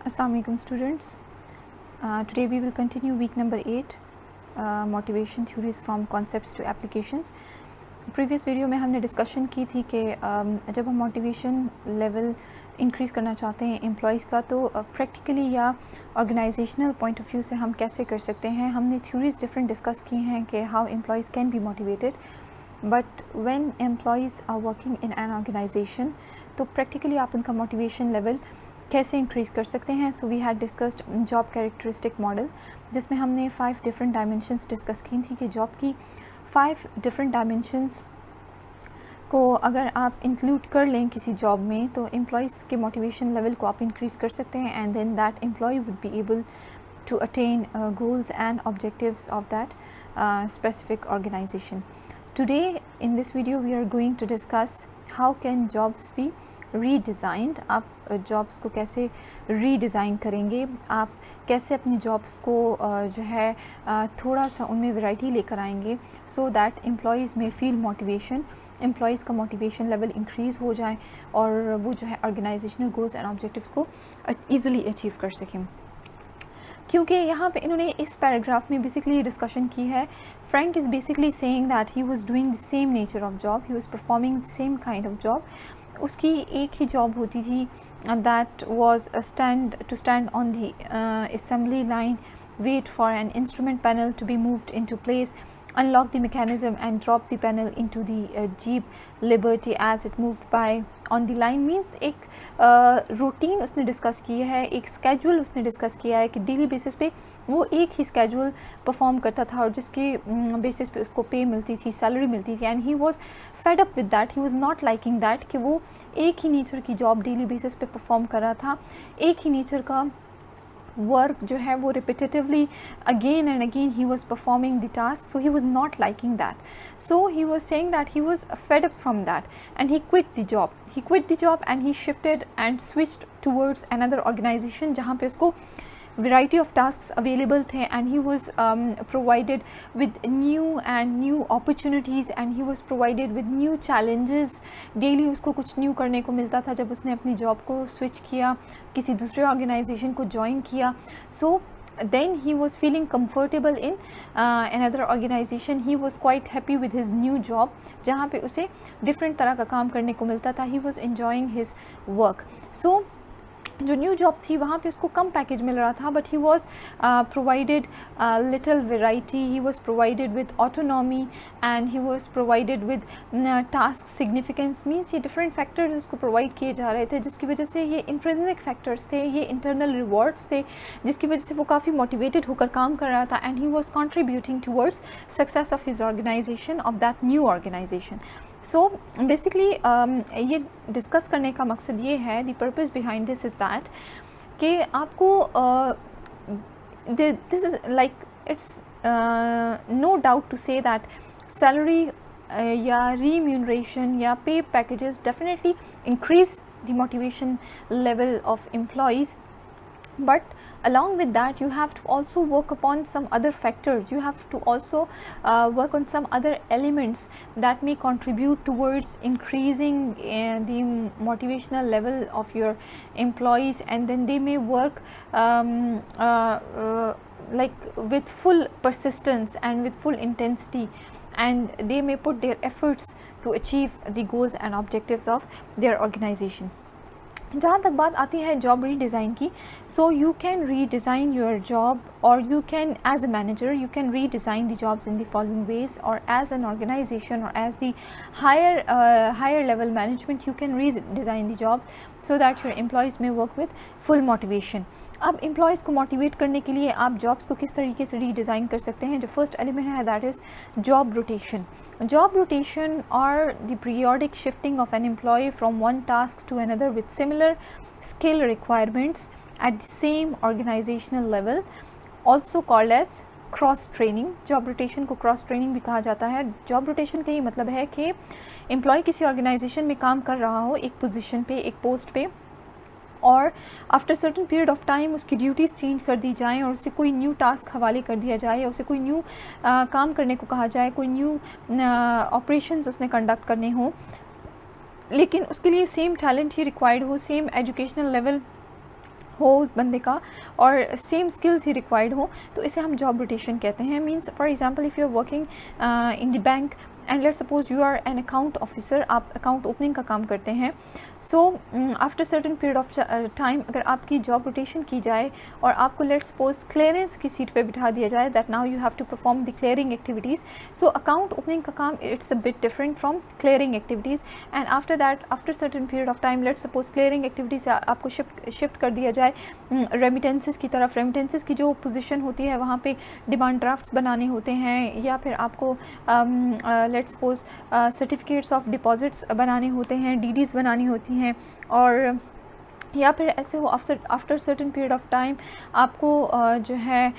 Assalamu alaikum students. Today we will continue week number 8 motivation theories from concepts to applications. Previous video में हमने discussion की थी कि जब हम मोटिवेशन लेवल इंक्रीज़ करना चाहते हैं एम्प्लॉयज़ का तो प्रैक्टिकली या ऑर्गेनाइजेशनल पॉइंट ऑफ व्यू से हम कैसे कर सकते हैं. हमने थ्योरीज डिफरेंट डिस्कस की हैं कि how employees can be motivated, but when employees are working in an organisation तो प्रैक्टिकली आप उनका मोटिवेशन लेवल कैसे इंक्रीज़ कर सकते हैं. So we had discussed job characteristic model, जिसमें हमने 5 डिफरेंट डायमेंशंस डिस्कस की थी कि जॉब की 5 डिफरेंट डायमेंशंस को अगर आप इंक्लूड कर लें किसी जॉब में तो एम्प्लॉयज़ के मोटिवेशन लेवल को आप इंक्रीज़ कर सकते हैं and then that employee would be able to attain goals and objectives of that specific organization. Today in this video we are going to discuss how can jobs be redesigned. आप jobs को कैसे redesign करेंगे, आप कैसे अपनी jobs को जो है थोड़ा सा उनमें वैरायटी लेकर आएंगे सो दैट एम्प्लॉयज़ में फील मोटिवेशन, एम्प्लॉयज़ का मोटिवेशन लेवल इंक्रीज़ हो जाए और वो जो है ऑर्गेनाइजेशनल गोल्स एंड ऑब्जेक्टिव्स को ईज़िली अचीव कर सकें. क्योंकि यहाँ पे इन्होंने इस पैराग्राफ में बेसिकली डिस्कशन की है. Frank is basically saying that he was doing the same nature of job, he was performing the same kind of job. उसकी एक ही जॉब होती थी, that was to stand on the assembly line, wait for an instrument panel to be moved into place, unlock the mechanism and drop the panel into the Jeep Liberty as it moved by on the line. Means एक routine उसने discuss की है, एक schedule उसने discuss किया है कि daily basis पे वो एक ही स्केड्यूल परफॉर्म करता था और जिसके बेसिस पे उसको पे मिलती थी, सैलरी मिलती थी. And he was fed up with that, he was not liking that कि वो एक ही नेचर की जॉब डेली बेसिस पे परफॉर्म कर रहा था, एक ही नेचर का वर्क जो है वो repetitively again and again he was performing the task. So he was not liking that, so he was saying that he was fed up from that and he quit the job and he shifted and switched towards another organization जहाँ पे उसको variety of tasks available थे and he was provided with new opportunities and he was provided with new challenges. daily उसको कुछ new करने को मिलता था जब उसने अपनी job को switch किया, किसी दूसरे organization को join किया. so then he was feeling comfortable in another organization. He was quite happy with his new job जहाँ पे उसे different तरह का काम करने को मिलता था. he was enjoying his work. so जो न्यू जॉब थी वहाँ पे उसको कम पैकेज मिल रहा था, but he was provided little variety, he was provided with autonomy and he was provided with task significance. Means ये डिफरेंट फैक्टर्स उसको प्रोवाइड किए जा रहे थे जिसकी वजह से ये इंट्रिंसिक फैक्टर्स थे, ये इंटरनल रिवॉर्ड्स थे जिसकी वजह से वो काफ़ी मोटिवेटेड होकर काम कर रहा था and he was contributing towards success of his organization, of that new organization. So basically ये डिस्कस करने का मकसद ये है, the purpose behind this is that कि आपको this is like it's no doubt to say that salary या remuneration या pay packages definitely increase the motivation level of employees, but along with that you have to also work upon some other factors. You have to also work on some other elements that may contribute towards increasing the motivational level of your employees, and then they may work like with full persistence and with full intensity, and they may put their efforts to achieve the goals and objectives of their organization. जहाँ तक बात आती है job redesign की, so you can redesign your job और you can, as a manager, you can redesign the jobs in the following ways, or as an organization or as the higher level management, you can redesign the jobs so that your employees may work with full motivation. अब employees को motivate करने के लिए आप jobs को किस तरीके से रीडिज़ाइन कर सकते हैं. जो फर्स्ट एलिमेंट है that is job rotation. Job rotation और the periodic shifting of an employ from one task to another with similar skill requirements at the same organizational level, also called as cross training. Job rotation को cross training भी कहा जाता है. Job rotation का ये मतलब है कि एम्प्लॉय किसी ऑर्गेनाइजेशन में काम कर रहा हो एक पोजीशन पे, एक पोस्ट पे, और after certain period of time उसकी ड्यूटीज़ चेंज कर दी जाएँ और उसे कोई न्यू टास्क हवाले कर दिया जाए या उसे कोई न्यू काम करने को कहा जाए, कोई न्यू ऑपरेशंस उसने कंडक्ट करने हों, लेकिन उसके लिए सेम टैलेंट ही रिक्वायर्ड हो, सेम एजुकेशनल लेवल हो उस बंदे का और सेम स्किल्स ही रिक्वायर्ड हो, तो इसे हम जॉब रोटेशन कहते हैं। Means for example if you are working in the bank and let's suppose you are an account officer, आप अकाउंट ओपनिंग का काम करते हैं। So after certain period of time अगर आपकी जॉब रोटेशन की जाए और आपको लेट्स सपोज क्लियरेंस की सीट पे बिठा दिया जाए, that now you have to perform the clearing activities. So account opening का काम it's a bit different from clearing activities, and after that after certain period of time let's suppose clearing activities से आपको shift कर दिया जाए remittances की तरफ। Remittances की जो पोजीशन होती है वहाँ पे डिमांड ड्राफ्ट्स बनाने होते हैं, या फिर आपको let's suppose certificates of deposits बनाने होते हैं, डीडीज़ बनानी होती हैं, और या फिर ऐसे हो after certain period of time आपको जो है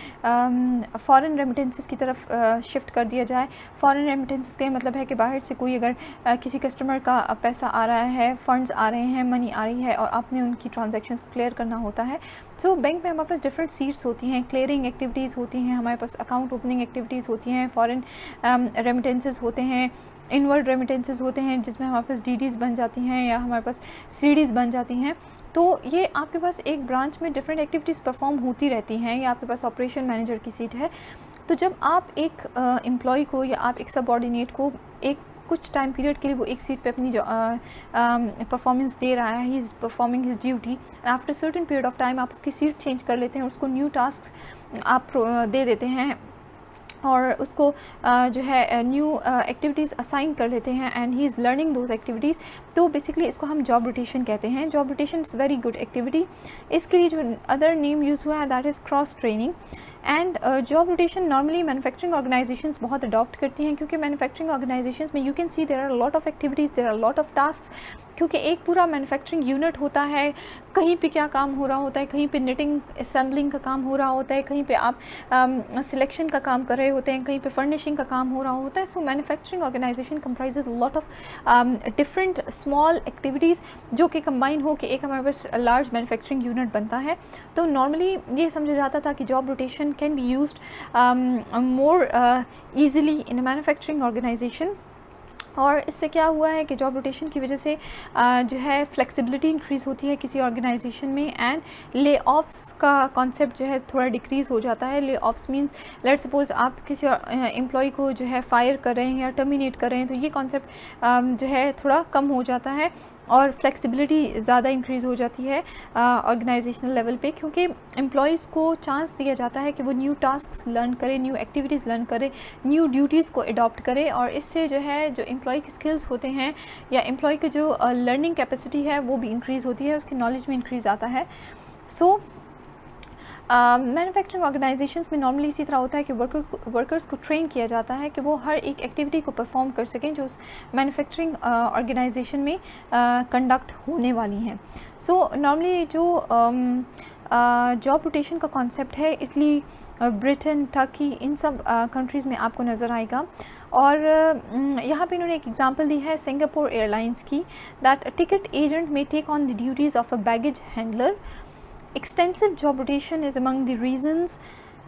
फॉरेन रेमिटेंसेस की तरफ शिफ्ट कर दिया जाए। फॉरेन रेमिटेंसेस का मतलब है कि बाहर से कोई अगर किसी कस्टमर का पैसा आ रहा है, फंड्स आ रहे हैं, मनी आ रही है और आपने उनकी ट्रांजैक्शंस को क्लियर करना होता है। सो बैंक में हमारे पास डिफरेंट सीट्स होती हैं, क्लियरिंग एक्टिविटीज़ होती हैं, हमारे पास अकाउंट ओपनिंग एक्टिविटीज़ होती हैं, फॉरेन रेमिटेंसेस होते हैं, इनवर्ड रेमिटेंसेस होते हैं जिसमें हमारे पास डीडीज़ बन जाती हैं या हमारे पास सीडीज़ बन जाती हैं। तो ये आपके पास एक ब्रांच में डिफरेंट एक्टिविटीज़ परफॉर्म होती रहती हैं, या आपके पास ऑपरेशन मैनेजर की सीट है। तो जब आप एक एम्प्लॉय को या आप एक सबऑर्डिनेट को एक कुछ टाइम पीरियड के लिए वो एक सीट पे अपनी जो परफॉर्मेंस दे रहा है, he is performing his duty, and after certain period of time आप उसकी सीट चेंज कर लेते हैं, उसको न्यू टास्क आप दे देते हैं और उसको जो है न्यू एक्टिविटीज़ असाइन कर लेते हैं, and he is learning those activities. तो बेसिकली इसको हम जॉब रोटेशन कहते हैं। Job rotation is very good activity. इसके लिए जो अदर नेम यूज़ हुआ है that is cross training. And job rotation normally manufacturing organizations बहुत अडॉप्ट करती हैं, क्योंकि मैन्युफैक्चरिंग ऑर्गेनाइजेशंस में you can see there are lot of activities, there are lot of task, क्योंकि एक पूरा मैन्युफैक्चरिंग यूनिट होता है। कहीं पे क्या काम हो रहा होता है, कहीं पे निटिंग असेंबलिंग का काम हो रहा होता है, कहीं पे आप सिलेक्शन का काम कर रहे होते हैं, कहीं पे फर्निशिंग का काम हो रहा होता है। So manufacturing organization comprises lot of different small activities जो कि कंबाइन हो के एक हमारे पास लार्ज मैन्युफैक्चरिंग यूनिट बनता है। तो नॉर्मली ये समझा जाता था कि job rotation can be used more easily in a manufacturing organization. और इससे क्या हुआ है कि जॉब रोटेशन की वजह से जो है फ्लेक्सिबिलिटी इंक्रीज़ होती है किसी ऑर्गेनाइजेशन में, एंड ले ऑफ्स का कॉन्सेप्ट जो है थोड़ा डिक्रीज़ हो जाता है। ले ऑफ्स मींस लेट्स सपोज आप किसी एम्प्लॉय को जो है फायर कर रहे हैं या टर्मिनेट कर रहे हैं, तो ये कॉन्सेप्ट जो है थोड़ा कम हो जाता है और फ्लेक्सिबिलिटी ज़्यादा इंक्रीज़ हो जाती है ऑर्गेनाइजेशनल लेवल पे, क्योंकि एम्प्लॉयज़ को चांस दिया जाता है कि वो न्यू टास्क्स लर्न करें, न्यू एक्टिविटीज़ लर्न करें, न्यू ड्यूटीज़ को अडॉप्ट करें, और इससे जो है जो एम्प्लॉय के स्किल्स होते हैं या एम्प्लॉय की जो लर्निंग कैपेसिटी है वो भी इंक्रीज़ होती है, उसकी नॉलेज में इंक्रीज़ आता है। सो मैन्युफैक्चरिंग ऑर्गेनाइजेशंस में नॉर्मली इसी तरह होता है कि वर्कर्स को ट्रेन किया जाता है कि वो हर एक एक्टिविटी को परफॉर्म कर सकें जो उस मैन्युफैक्चरिंग ऑर्गेनाइजेशन में कंडक्ट होने वाली हैं। सो नॉर्मली जो जॉब रोटेशन का कॉन्सेप्ट है इटली, ब्रिटेन, टर्की, इन सब कंट्रीज़ में आपको नज़र आएगा। और यहाँ पे इन्होंने एक एग्जांपल दी है सिंगापुर एयरलाइंस की, दैट टिकट एजेंट में take on the duties of a baggage handler. Extensive job rotation is among the reasons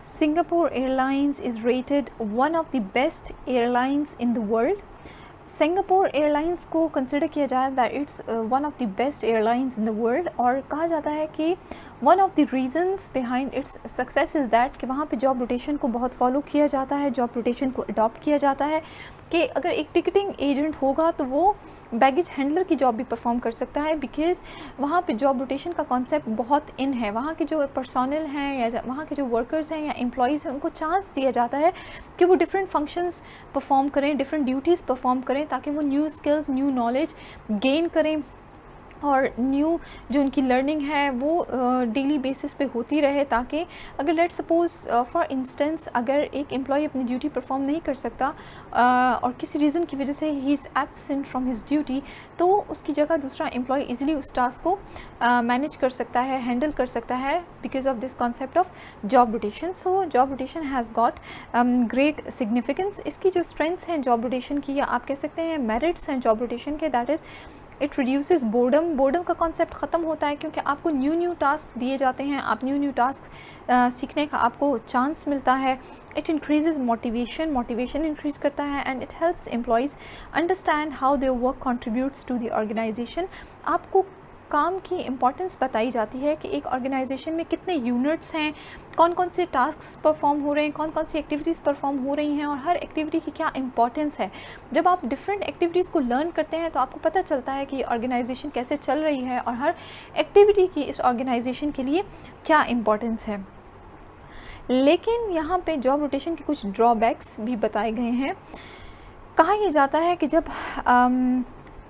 Singapore Airlines is rated one of the best airlines in the world. Singapore airlines को consider किया जाए that it's one of the best airlines in the world, और कहा जाता है कि one of the reasons behind its success is that कि वहाँ पे जॉब रोटेशन को बहुत फॉलो किया जाता है, जॉब रोटेशन को अडॉप्ट किया जाता है कि अगर एक टिकटिंग एजेंट होगा तो वो बैगेज हैंडलर की जॉब भी परफॉर्म कर सकता है, बिकॉज़ वहाँ पे जॉब रोटेशन का कॉन्सेप्ट बहुत इन है। वहाँ के जो पर्सोनल हैं या वहाँ के जो वर्कर्स हैं या एम्प्लॉयज़ हैं उनको चांस दिया जाता है कि वो डिफरेंट फंक्शंस परफॉर्म करें, डिफरेंट ड्यूटीज़ परफॉर्म करें, ताकि वो new skills, new knowledge gain करें और न्यू जो उनकी लर्निंग है वो डेली बेसिस पे होती रहे, ताकि अगर लेट्स सपोज फॉर इंस्टेंस अगर एक एम्प्लॉय अपनी ड्यूटी परफॉर्म नहीं कर सकता और किसी रीज़न की वजह से he is absent from his duty, तो उसकी जगह दूसरा एम्प्लॉय इजीली उस टास्क को मैनेज कर सकता है, हैंडल कर सकता है, because of this concept of job rotation. So job rotation has got great significance. इसकी जो स्ट्रेंथ्स हैं जॉब रोटेशन की, या आप कह सकते हैं मेरिट्स हैं जॉब रोटेशन के, that is it reduces boredom. Boredom का कॉन्सेप्ट ख़त्म होता है क्योंकि आपको न्यू टास्क दिए जाते हैं, आप न्यू टास्क सीखने का आपको चांस मिलता है। इट इंक्रीजेज मोटिवेशन इंक्रीज़ करता है, and it helps employees understand how their work contributes to the organization. आपको काम की इम्पॉर्टेंस बताई जाती है कि एक ऑर्गेनाइजेशन में कितने यूनिट्स हैं, कौन कौन से टास्क्स परफॉर्म हो रहे हैं, कौन कौन सी एक्टिविटीज़ परफॉर्म हो रही हैं और हर एक्टिविटी की क्या इंपॉर्टेंस है। जब आप डिफरेंट एक्टिविटीज़ को लर्न करते हैं तो आपको पता चलता है कि ऑर्गेनाइजेशन कैसे चल रही है और हर एक्टिविटी की इस ऑर्गेनाइजेशन के लिए क्या इम्पॉर्टेंस है। लेकिन यहाँ पे जॉब रोटेशन के कुछ ड्रॉबैक्स भी बताए गए हैं। कहा यह जाता है कि जब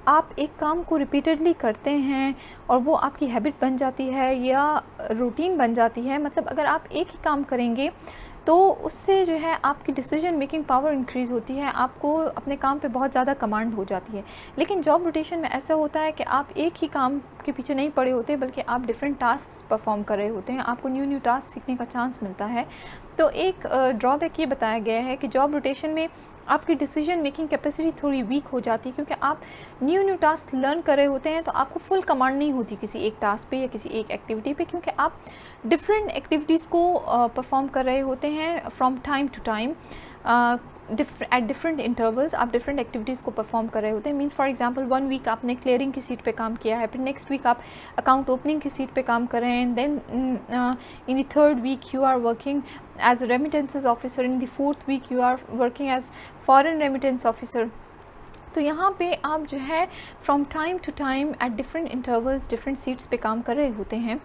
आप एक काम को रिपीटेडली करते हैं और वो आपकी हैबिट बन जाती है या रूटीन बन जाती है, मतलब अगर आप एक ही काम करेंगे तो उससे जो है आपकी डिसीजन मेकिंग पावर इंक्रीज़ होती है, आपको अपने काम पे बहुत ज़्यादा कमांड हो जाती है। लेकिन जॉब रोटेशन में ऐसा होता है कि आप एक ही काम के पीछे नहीं पड़े होते, बल्कि आप डिफरेंट टास्क परफॉर्म कर रहे होते हैं, आपको न्यू टास्क सीखने का चांस मिलता है। तो एक ड्रॉबैक ये बताया गया है कि जॉब रोटेशन में आपकी डिसीजन मेकिंग कैपेसिटी थोड़ी वीक हो जाती है, क्योंकि आप न्यू टास्क लर्न कर रहे होते हैं तो आपको फुल कमांड नहीं होती किसी एक टास्क पे या किसी एक एक्टिविटी पे, क्योंकि आप डिफरेंट एक्टिविटीज़ को परफॉर्म कर रहे होते हैं from time to time, at different intervals आप डिफरेंट एक्टिविटीज़ को परफॉर्म कर रहे होते हैं। मींस फॉर एग्जांपल 1 वीक आपने क्लियरिंग की सीट पे काम किया है, फिर नेक्स्ट वीक आप अकाउंट ओपनिंग की सीट पे काम कर रहे हैं, then in the 3rd week you are working as a remittances officer, in the 4th week you are working as foreign remittance officer. तो यहाँ पे आप जो है from time to time at different intervals different seats पे काम कर रहे होते हैं।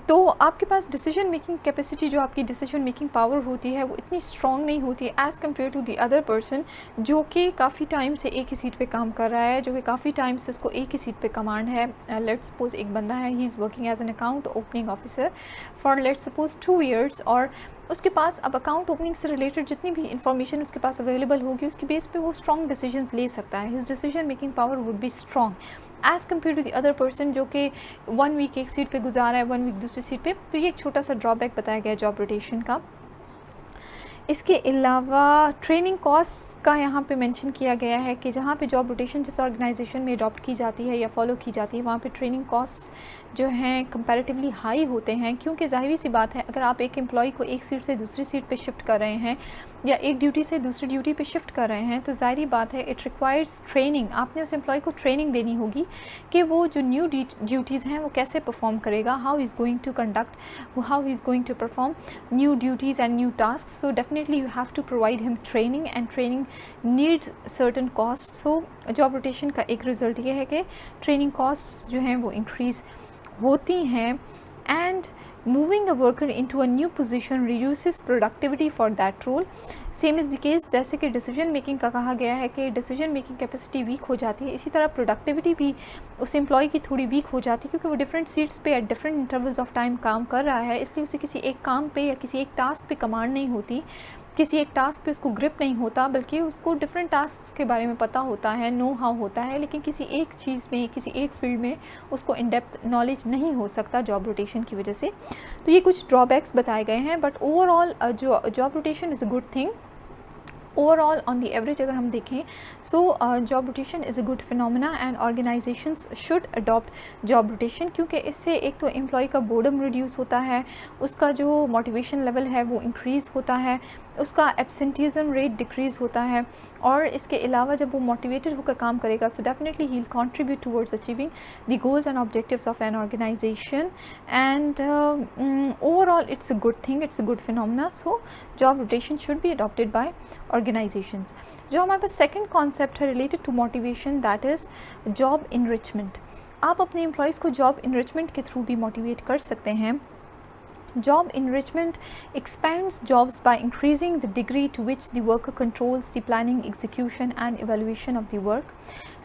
तो आपके पास डिसीजन मेकिंग कैपेसिटी, जो आपकी डिसीजन मेकिंग पावर होती है, वो इतनी स्ट्रॉन्ग नहीं होती as compare to the other person जो कि काफ़ी टाइम से एक ही सीट पे काम कर रहा है, जो कि काफ़ी टाइम से उसको एक ही सीट पे कमांड है। लेट्स सपोज एक बंदा है, he is working as an account opening officer for let's suppose 2 years, और उसके पास अब अकाउंट ओपनिंग से रिलेटेड जितनी भी इंफॉर्मेशन उसके पास अवेलेबल होगी, उसकी बेस पे वो स्ट्रॉन्ग डिसीजंस ले सकता है। His decision making power would be strong as compare to the other person जो कि 1 वीक एक सीट पे गुजारा है, 1 वीक दूसरी सीट पे। तो ये एक छोटा सा ड्रॉबैक बताया गया है जॉब रोटेशन का। इसके अलावा ट्रेनिंग कॉस्ट का यहाँ पे मेंशन किया गया है कि जहाँ पे जॉब रोटेशन जिस ऑर्गेनाइजेशन में अडॉप्ट की जाती है या फॉलो की जाती है, वहाँ पे ट्रेनिंग कॉस्ट जो हैं कंपैरेटिवली हाई होते हैं, क्योंकि ज़ाहिर सी बात है अगर आप एक एम्प्लॉय को एक सीट से दूसरी सीट पे शिफ्ट कर रहे हैं या एक ड्यूटी से दूसरी ड्यूटी पे शिफ्ट कर रहे हैं, तो ज़ाहिर बात है इट रिक्वायर्स ट्रेनिंग। आपने उस एम्प्लॉय को ट्रेनिंग देनी होगी कि वो जो न्यू ड्यूटीज़ हैं वो कैसे परफॉर्म करेगा, how is going to conduct, how is going to perform new duties and new task. So definitely you have to provide him training and training needs certain costs. So job rotation का एक result ये है कि training costs जो हैं वो increase होती हैं, and moving a worker into a new position reduces productivity for that role. Same is the case जैसे कि डिसीजन मेकिंग का कहा गया है कि डिसीजन मेकिंग कैपेसिटी वीक हो जाती है, इसी तरह प्रोडक्टिविटी भी उस एम्प्लॉय की थोड़ी वीक हो जाती है, क्योंकि वो डिफरेंट सीट्स पे eight different intervals of time काम कर रहा है, इसलिए उसे किसी एक काम पे या किसी एक टास्क पे कमांड नहीं होती, किसी एक टास्क पे उसको ग्रिप नहीं होता, बल्कि उसको डिफरेंट टास्क के बारे में पता होता है, नो हाउ होता है, लेकिन किसी एक चीज़ में किसी एक फील्ड में उसको इन डेप्थ नॉलेज नहीं हो सकता जॉब रोटेशन की वजह से। तो ये कुछ ड्रॉबैक्स बताए गए हैं, बट ओवरऑल जो job rotation is a good thing. Overall on the average अगर हम देखें, सो job rotation is a good phenomena and organisations should adopt job rotation, क्योंकि इससे एक तो एम्प्लॉय का बोर्डम रिड्यूस होता है, उसका जो मोटिवेशन लेवल है वो इंक्रीज़ होता है, उसका एब्सेंटीज़म रेट डिक्रीज़ होता है, और इसके अलावा जब वो मोटिवेटेड होकर काम करेगा तो definitely he will contribute towards achieving the goals and objectives of an organization, and overall it's a good thing, it's a good phenomena. So job rotation should be adopted by organizations. जो हमारे पास second concept है related to motivation, that is job enrichment. आप अपने employees को job enrichment के through भी motivate कर सकते हैं। Job enrichment expands jobs by increasing the degree to which the worker controls the planning, execution and evaluation of the work.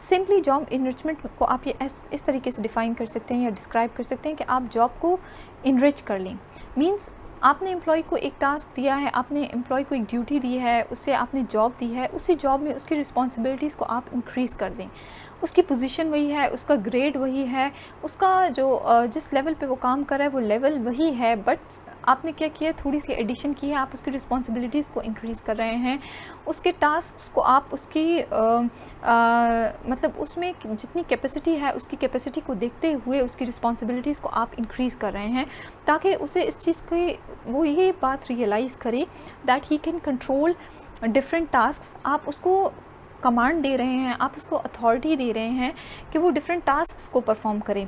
Simply job enrichment को आप ये इस तरीके से डिफ़ाइन कर सकते हैं या डिस्क्राइब कर सकते हैं कि आप जॉब को इनरिच कर लें। मीन्स आपने एम्प्लॉय को एक टास्क दिया है, आपने एम्प्लॉय को एक ड्यूटी दी है, उससे आपने जॉब दी है, उसी जॉब में उसकी रिस्पॉन्सिबिलिटीज़ को आप इंक्रीज़ कर दें। उसकी पोजीशन वही है, उसका ग्रेड वही है, उसका जो जिस लेवल पे वो काम कर रहा है वो लेवल वही है, बट आपने क्या किया, थोड़ी सी एडिशन की है, आप उसकी रिस्पॉन्सिबिलिटीज़ को इंक्रीज़ कर रहे हैं, उसके टास्क्स को आप उसकी मतलब उसमें जितनी कैपेसिटी है उसकी कैपेसिटी को देखते हुए उसकी रिस्पॉन्सिबिलिटीज़ को आप इंक्रीज़ कर रहे हैं, ताकि उसे इस चीज़ की वो ये बात रियलाइज़ करे that he can control different tasks. आप उसको कमांड दे रहे हैं, आप उसको अथॉरिटी दे रहे हैं कि वो डिफरेंट टास्क्स को परफॉर्म करें।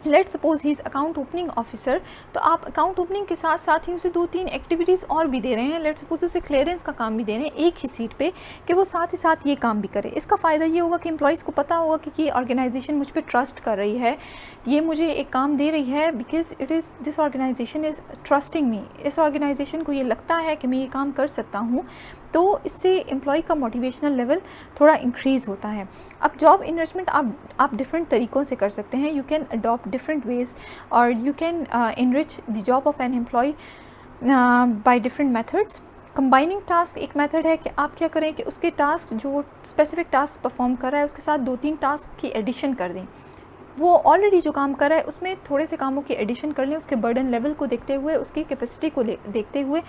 Let suppose he is account opening officer, तो आप अकाउंट ओपनिंग के साथ साथ ही उसे 2-3 एक्टिविटीज़ और भी दे रहे हैं। लेट सपोज उसे क्लियरेंस का काम भी दे रहे हैं एक ही सीट पे, कि वो साथ ही साथ ये काम भी करे। इसका फ़ायदा ये होगा कि एम्प्लॉयज़ को पता होगा कि ये ऑर्गेनाइजेशन मुझ पर ट्रस्ट कर रही है, ये मुझे एक काम दे रही है, because it is this organization is trusting me. इस ऑर्गेनाइजेशन को ये लगता है कि मैं ये काम कर सकता हूँ, तो इससे एम्प्लॉय का मोटिवेशनल लेवल थोड़ा इंक्रीज़ होता है। अब जॉब इनरिचमेंट आप डिफरेंट तरीक़ों से कर सकते हैं। You can adopt different ways और you can enrich the job of an employ by different methods. Combining task एक मेथड है कि आप क्या करें कि उसके टास्क जो स्पेसिफिक टास्क परफॉर्म कर रहा है उसके साथ 2-3 टास्क की एडिशन कर दें। वो ऑलरेडी जो काम कर रहा है उसमें थोड़े से कामों की एडिशन कर लें, उसके बर्डन लेवल को देखते हुए, उसकी कैपेसिटी को देखते हुए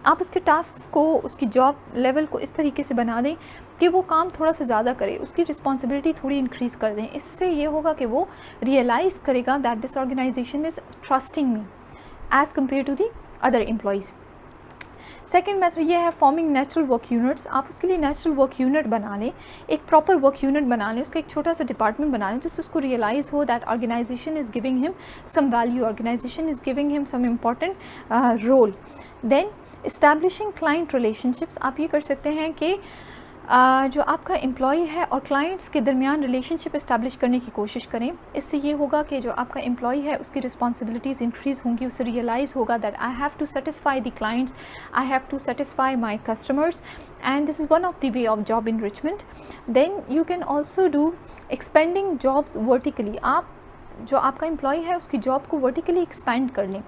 आप उसके टास्क्स को, उसकी जॉब लेवल को इस तरीके से बना दें कि वो काम थोड़ा सा ज़्यादा करे, उसकी रिस्पॉन्सिबिलिटी थोड़ी इंक्रीज़ कर दें। इससे ये होगा कि वो रियलाइज़ करेगा that this organization is trusting me as compare to the other employees. Second method ये है फॉर्मिंग नेचुरल वर्क यूनिट्स। आप उसके लिए नेचुरल वर्क यूनिट बना लें, एक प्रॉपर वर्क यूनिट बना लें, उसका एक छोटा सा डिपार्टमेंट बना लें जिससे उसको रियलाइज़ हो that organisation is giving him some value, organization is giving him some important role. Then establishing client relationships. आप ये कर सकते हैं कि जो आपका एम्प्लॉय है और क्लाइंट्स के दरमियान रिलेशनशिप इस्टेब्लिश करने की कोशिश करें। इससे ये होगा कि जो आपका एम्प्लॉय है उसकी रिस्पॉन्सिबिलिटीज़ इंक्रीज़ होंगी, उसे रियलाइज़ होगा that I have to satisfy the clients, I have to satisfy my customers, and this is one of the way of job enrichment. Then you can also do expanding jobs vertically. आप जो आपका employ है उसकी job को vertically expand कर लें।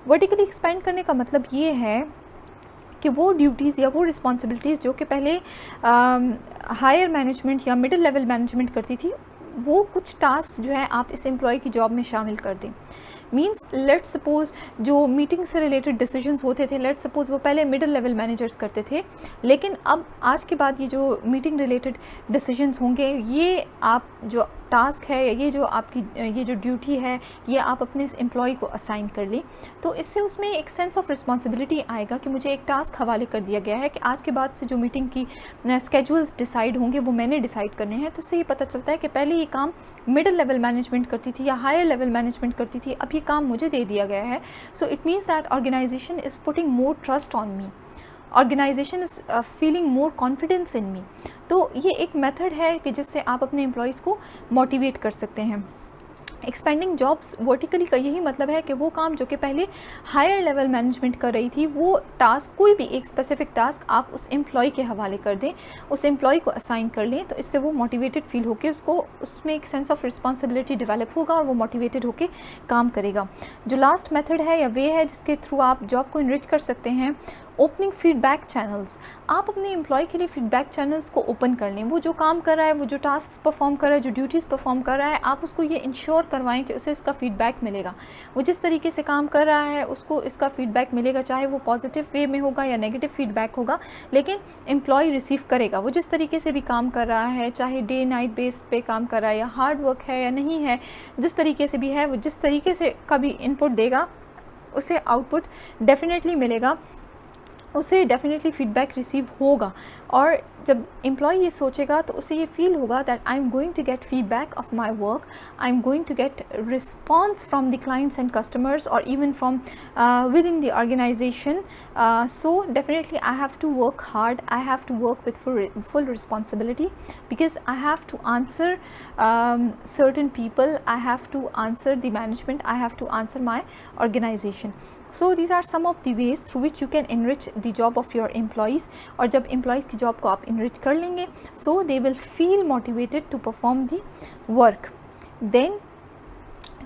Vertically expand करने का मतलब ये है कि वो ड्यूटीज़ या वो रिस्पॉन्सिबिलिटीज़ जो कि पहले हायर मैनेजमेंट या मिडिल लेवल मैनेजमेंट करती थी, वो कुछ टास्क जो है आप इस एम्प्लॉय की जॉब में शामिल कर दें। मीन्स लेट सपोज़ जो मीटिंग से रिलेटेड डिसीजंस होते थे, लेट सपोज़ वो पहले मिडिल लेवल मैनेजर्स करते थे, लेकिन अब आज के बाद ये जो मीटिंग रिलेटेड डिसीजंस होंगे, ये आप जो टास्क है या ये जो आपकी ये जो ड्यूटी है, ये आप अपने इस एम्प्लॉय को असाइन कर लें। तो इससे उसमें एक सेंस ऑफ रिस्पॉन्सिबिलिटी आएगा कि मुझे एक टास्क हवाले कर दिया गया है कि आज के बाद से जो मीटिंग की स्केड्यूल्स डिसाइड होंगे वो मैंने डिसाइड करने हैं। तो इससे ये पता चलता है कि पहले ये काम मिडिल लेवल मैनेजमेंट करती थी या हायर लेवल मैनेजमेंट करती थी, अब ये काम मुझे दे दिया गया है। So it means that organisation is putting more trust on me, organisation is feeling more confidence in me. तो ये एक मेथड है कि जिससे आप अपने एम्प्लॉयज़ को मोटिवेट कर सकते हैं। एक्सपेंडिंग जॉब्स वर्टिकली का यही मतलब है कि वो काम जो कि पहले हायर लेवल मैनेजमेंट कर रही थी, वो टास्क, कोई भी एक स्पेसिफिक टास्क आप उस एम्प्लॉय के हवाले कर दें, उस एम्प्लॉय को असाइन कर लें। तो इससे वो मोटिवेटेड फील होकर उसको उसमें एक सेंस ऑफ रिस्पॉन्सिबिलिटी डेवलप होगा और वो मोटिवेटेड होकर काम करेगा। जो लास्ट मेथड है या वे है जिसके थ्रू आप जॉब को इनरिच कर सकते हैं, ओपनिंग फीडबैक चैनल्स। आप अपने एम्प्लॉय के लिए फीडबैक चैनल्स को ओपन कर लें। वो जो काम कर रहा है, वो जो टास्क परफॉर्म कर रहा है, जो ड्यूटीज़ परफॉर्म कर रहा है, आप उसको ये इंश्योर करवाएं कि उसे इसका फीडबैक मिलेगा। वो जिस तरीके से काम कर रहा है उसको इसका फीडबैक मिलेगा, चाहे वो पॉजिटिव वे में होगा या नेगेटिव फीडबैक होगा, लेकिन एम्प्लॉय रिसीव करेगा। वो जिस तरीके से भी काम कर रहा है, चाहे डे नाइट बेस पे काम कर रहा है या हार्ड वर्क है या नहीं है, जिस तरीके से भी है, वो जिस तरीके से कभी इनपुट देगा उसे आउटपुट डेफिनेटली मिलेगा, उसे डेफिनेटली फीडबैक रिसीव होगा। और जब एम्प्लॉय ये सोचेगा तो उसे ये फील होगा that I am going to get feedback of my work, I am going to get response from the clients and customers और even from within the organisation. So definitely I have to work hard, I have to work with full responsibility because I have to answer certain people, I have to answer the management, I have to answer my organization. So these are some of the ways through which you can enrich the job of your employees. और जब employees की job को आप enrich कर लेंगे, so they will feel motivated to perform the work. Then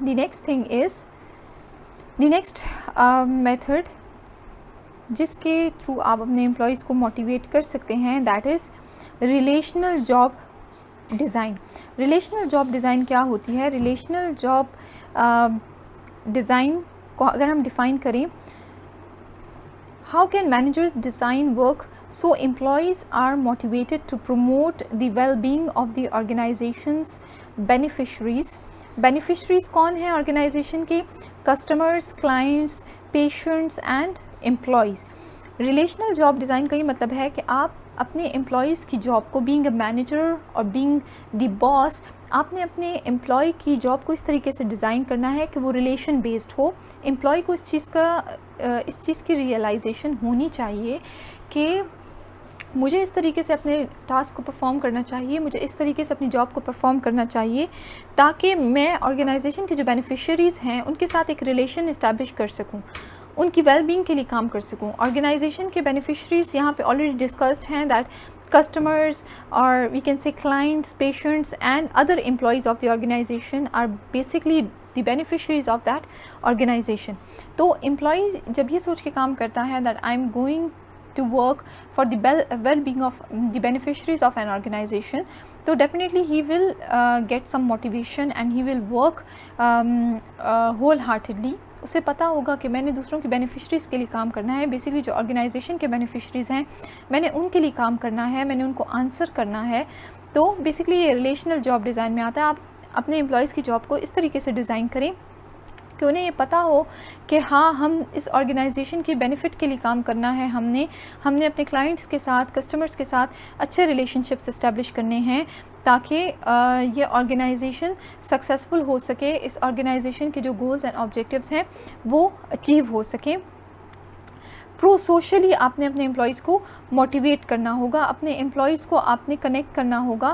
the next thing is the next method जिसके through आप अपने एम्प्लॉयज़ को मोटिवेट कर सकते हैं, that is relational job design. Relational job design क्या होती है? रिलेशनल जॉब डिज़ाइन को अगर हम डिफ़ाइन करें, how can managers design work so employees are motivated to promote the well being of the organizations beneficiaries. Beneficiaries कौन है organization के? Customers, clients, patients and employees. Relational job design का ये मतलब है कि आप अपने एम्प्लॉयज़ की जॉब को, बीइंग अ मैनेजर और बीइंग द बॉस, आपने अपने एम्प्लॉय की जॉब को इस तरीके से डिज़ाइन करना है कि वो रिलेशन बेस्ड हो। एम्प्लॉय को इस चीज़ की रियलाइजेशन होनी चाहिए कि मुझे इस तरीके से अपने टास्क को परफॉर्म करना चाहिए, मुझे इस तरीके से अपनी जॉब को परफॉर्म करना चाहिए, ताकि मैं ऑर्गेनाइजेशन के जो बेनिफिशियरीज़ हैं उनके साथ एक रिलेशन इस्टेब्लिश कर सकूं, उनकी वेलबींग के लिए काम कर सकूं। ऑर्गेनाइजेशन के बेनिफिशरीज़ यहाँ पे ऑलरेडी डिस्कस्ड हैं, that customers or we can say clients, patients and other employees of the organization are basically the beneficiaries of that organization. तो employee जब ये सोच के काम करता है that I'm going to work for the well-being of the beneficiaries of an organization, so definitely he will get some motivation and he will work wholeheartedly. उसे पता होगा कि मैंने दूसरों की बेनिफिशरीज़ के लिए काम करना है, बेसिकली जो ऑर्गेनाइजेशन के बेनिफिशरीज़ हैं मैंने उनके लिए काम करना है, मैंने उनको आंसर करना है। तो बेसिकली ये रिलेशनल जॉब डिज़ाइन में आता है। आप अपने एम्प्लॉयज़ की जॉब को इस तरीके से डिज़ाइन करें कि उन्हें ये पता हो कि हाँ, हम इस ऑर्गेनाइजेशन की बेनिफिट के लिए काम करना है, हमने अपने क्लाइंट्स के साथ, कस्टमर्स के साथ अच्छे रिलेशनशिप्स इस्टेब्लिश करने हैं, ताकि ये ऑर्गेनाइजेशन सक्सेसफुल हो सके, इस ऑर्गेनाइजेशन के जो गोल्स एंड ऑब्जेक्टिव्स हैं वो अचीव हो सकें। प्रो सोशली आपने अपने एम्प्लॉयज़ को मोटिवेट करना होगा, अपने एम्प्लॉयज़ को आपने कनेक्ट करना होगा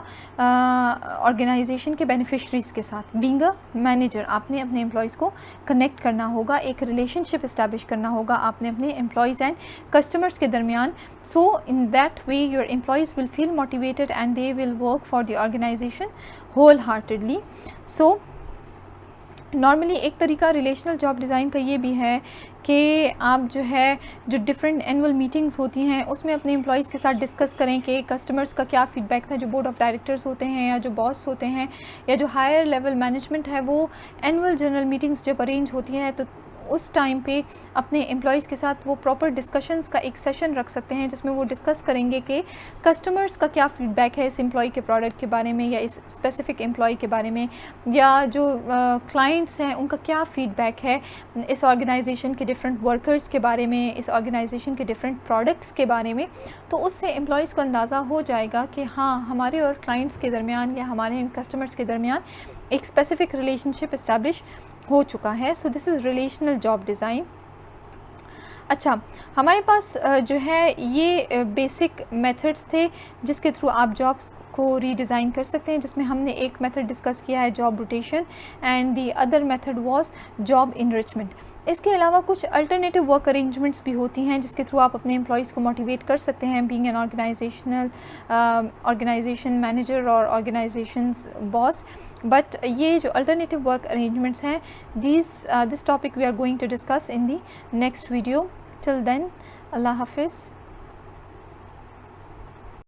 ऑर्गेनाइजेशन के बेनिफिशरीज़ के साथ। बीइंग अ मैनेजर आपने अपने एम्प्लॉयज़ को कनेक्ट करना होगा, एक रिलेशनशिप इस्टेब्लिश करना होगा आपने अपने एम्प्लॉयज़ एंड कस्टमर्स के दरमियान। So in that way your employees will feel motivated and they will work for the organisation wholeheartedly. So normally एक तरीका रिलेशनल जॉब डिज़ाइन का ये भी है कि आप जो डिफरेंट एनुअल मीटिंग्स होती हैं उसमें अपने एम्प्लॉयज़ के साथ डिस्कस करें कि कस्टमर्स का क्या फ़ीडबैक था। जो बोर्ड ऑफ़ डायरेक्टर्स होते हैं या जो बॉस होते हैं या जो हायर लेवल मैनेजमेंट है, वो एनुअल जनरल मीटिंग्स जब अरेंज होती हैं तो उस टाइम पे अपने एम्प्लॉयज़ के साथ वो प्रॉपर डिस्कशंस का एक सेशन रख सकते हैं, जिसमें वो डिस्कस करेंगे कि कस्टमर्स का क्या फ़ीडबैक है इस एम्प्लॉय के प्रोडक्ट के बारे में या इस स्पेसिफ़िक एम्प्लॉय के बारे में, या जो क्लाइंट्स हैं उनका क्या फ़ीडबैक है इस ऑर्गेनाइजेशन के डिफरेंट वर्कर्स के बारे में, इस ऑर्गेनाइजेशन के डिफरेंट प्रोडक्ट्स के बारे में। तो उससे एम्प्लॉयज़ को अंदाज़ा हो जाएगा कि हाँ, हमारे और क्लाइंट्स के दरमियान या हमारे कस्टमर्स के दरमियान एक स्पेसिफ़िक रिलेशनशिप इस्टेब्लिश हो चुका है। So this is relational job design. अच्छा, हमारे पास जो है ये बेसिक मेथड्स थे जिसके थ्रू आप जॉब्स को रीडिज़ाइन कर सकते हैं, जिसमें हमने एक मेथड डिस्कस किया है job rotation and the other method was job enrichment. इसके अलावा कुछ अल्टरनेटिव वर्क अरेंजमेंट्स भी होती हैं जिसके थ्रू आप अपने एम्प्लॉयज़ को मोटिवेट कर सकते हैं, बीइंग एन ऑर्गेनाइजेशन मैनेजर और ऑर्गेनाइजेशन बॉस। बट ये जो अल्टरनेटिव वर्क अरेंजमेंट्स हैं, this topic we are going to discuss in the next video. Till then, अल्लाह हाफिज़।